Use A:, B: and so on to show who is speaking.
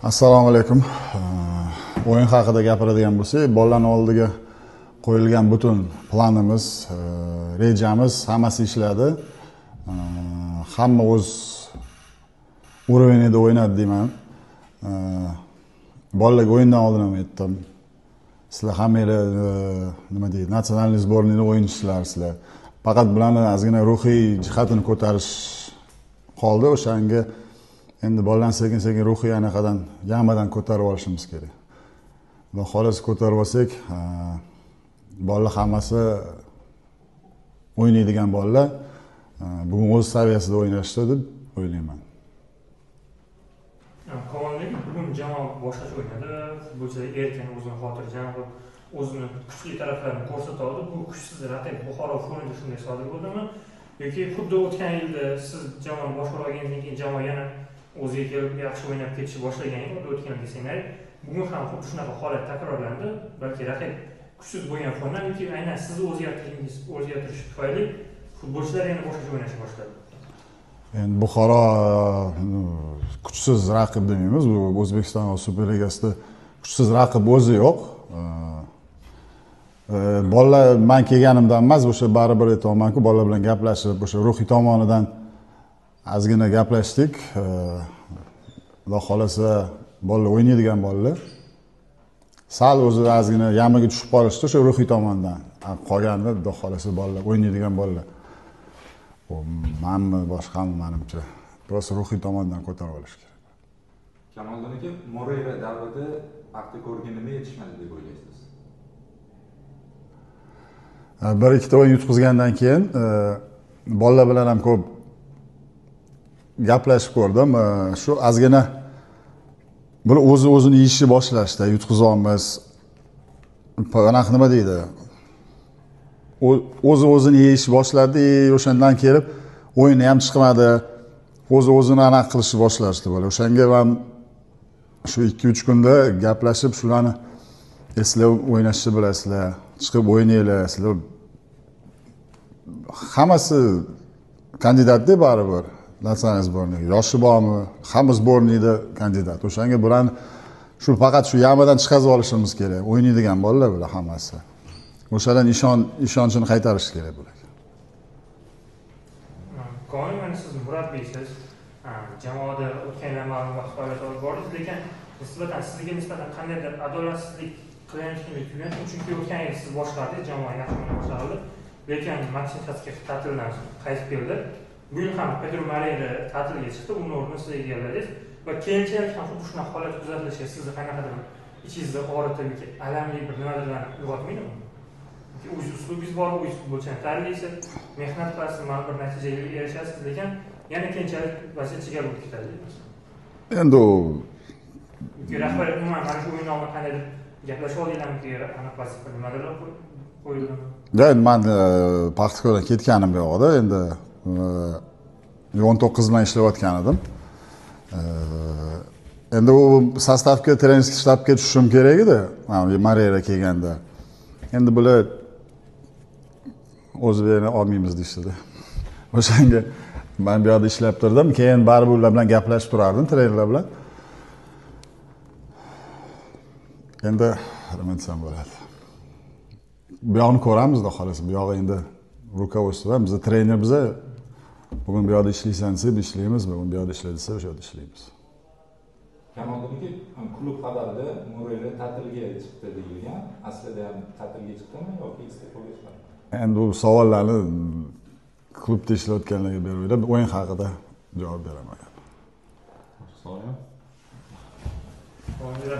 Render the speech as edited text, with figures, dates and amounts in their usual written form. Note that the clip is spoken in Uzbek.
A: Assalomu alaykum. O'yin haqida gapiradigan bo'lsak, bolalarning oldiga qo'yilgan butun planimiz, rejamiz hammasi ishladi. Hamma o'z urovida o'ynadi deyman. Bolalarga o'yindan oldin ham aytdim. Sizlar hammanglar nima deydi, nasional sborniyning o'yinchisizlar. Faqat bularni ozgina ruhiy jihatini ko'tarish qoldi. O'shanga endi bolalarni sekin-sekin ruhiy anaqadan, yamadan ko'tarib olishimiz kerak. Va xolos ko'tarib olsak, bolalar hammasi o'ynaydigan bolalar bugun o'z saviyasida o'ynashdi deb o'ylayman.
B: Qonunlik bugun jamoa boshqacha o'ynadi. Futbolchilar erkin, o'zini xotirjam qilib, o'zini kuchli taraflarini ko'rsata oldi. Bu kuchsiz raqib Buxoro fonida shunday sodir bo'ldimi? Yoki xuddi o'tgan yilda siz jamoani boshqarib olgandan keyin jamoa yana o'ziga kelib yaxshi o'ynab ketishni boshlagan edi, o'tgan desanglar, bugun ham xuddi shunaqa holat takrorlandi. Balki raqib kuchsiz bo'lgan fondan yoki aynan sizni o'zgartirish tufayli futbolchilar yana boshqacha o'ynashni boshladi.
A: Endi Buxoro kuchsiz raqib demaymiz. Bu O'zbekiston Superligasida kuchsiz raqib o'zi yo'q. Bolalar men kelganimdan emas, o'sha baribir aytamanku, bolalar bilan gaplashib, o'sha ruhiy tomonidan ozgina gaplashdik. Xudo xolasa bolalar o'ynaydigan bolalar. Sal o'zi ozgina yamaga tushib qolishdi o'sha ruhiy tomondan. Qolganda xudo xolasa bolalar o'ynaydigan bolalar. Manmi boshqami menimcha. Biroz ruhiy tomondan ko'tarib olish kerak.
C: Kamoliddin aka, Moreira davrida Paxtakorga nima yetishmadi deb o'ylaysiz?
A: Bir ikkita o'yin yutqizgandan keyin bolalar bilan ham ko'p gaplashib ko'rdim. Shu ozgina bir o'zini yeyishni boshlashdi, yutqiza olmas. Anaqa nima deydi? O'zini yeyish boshladi, o'shandan kelib o'yini ham chiqmadi. O'zini anaqa qilishni boshlashdi bola. O'shanga ham shu 2-3 kunda gaplashib, shularni eslab o'ynashni bilasizlar, chiqib o'ynanglar, sizlar hammasi kandidatda baribir. Nasional sborniga yoshi bormi? Hamma sborniyda kandidat. O'shanga bularni shu faqat shu yamadan chiqazib olishimiz kerak. O'ynaydigan bolalar bular hammasi. O'shadan ishonchini qaytarish kerak bularga.
B: Qonun siz murabbiysiz. Jamoada o'tganlar ma'lum vaqt faoliyat olib bordingiz, lekin sizga nisbatan qandaydir adolatsizlik qilayotgandek tuyulyapti. Chunki o'tgan yil siz boshqardingiz, jamoa yaxshi o'ynay boshladi. Lekin Maksim Xatskiy ta'tildan qaytib keldi. Bu yil ham Pedro Moreira ta'tilga chiqdi, uning o'rnini siz egalladingiz va keyinchalik ham xuddi shunaqa holat kuzatilishiga sizni qanaqadir ichingizda og'ritib yoki alamli bir nimalarni uyg'otmaydimi? O'z uslubingiz bor, o'z futbolchini tarbiyasiz, mehnat qilasiz, ma'lum bir natijaga erishasiz, lekin yana keyinchalik vaziyat chigal bo'lib ketadi.
A: Endi u
B: rahbariyat umuman mana shu o'yindan oldin qandaydir gaplashib oldinglarmi, aniq vazifa nimalarga qo'yildi?
A: Endi men Paxtakordan ketganim yo'q-da, endi 19 bilan ishlayotgan edim. Endi u sostavga, trenerskiy shtabga tushishim kerak edi, Moreira kelganda. Endi bular o'zlarini olmaymiz deyishdi. O'shanga men bu yerda ishlab turdim, keyin baribir ular bilan gaplashib turardim, trenerlar bilan. Endi nima desam bo'ladi. Bu yoqni ko'ramiz, xudo xolasa. Bu yog'i endi rukovodstvo, biz trener biza bugun bu yerda ishlaysan desa ishlaymiz, bugun bu yerda ishla desa o'sha yerda ishlaymiz.
C: Kamoliddin aka, klub xabarida Moreira ta'tilga chiqdi deyilgan. Aslida ham ta'tilga chiqdimi yoki iste'foga chiqdimi?
A: Endi bu savollarni klubda ishlayotganlarga beringlar, o'yin haqida javob beraman.
C: Savol yo'q.
B: Qonunlar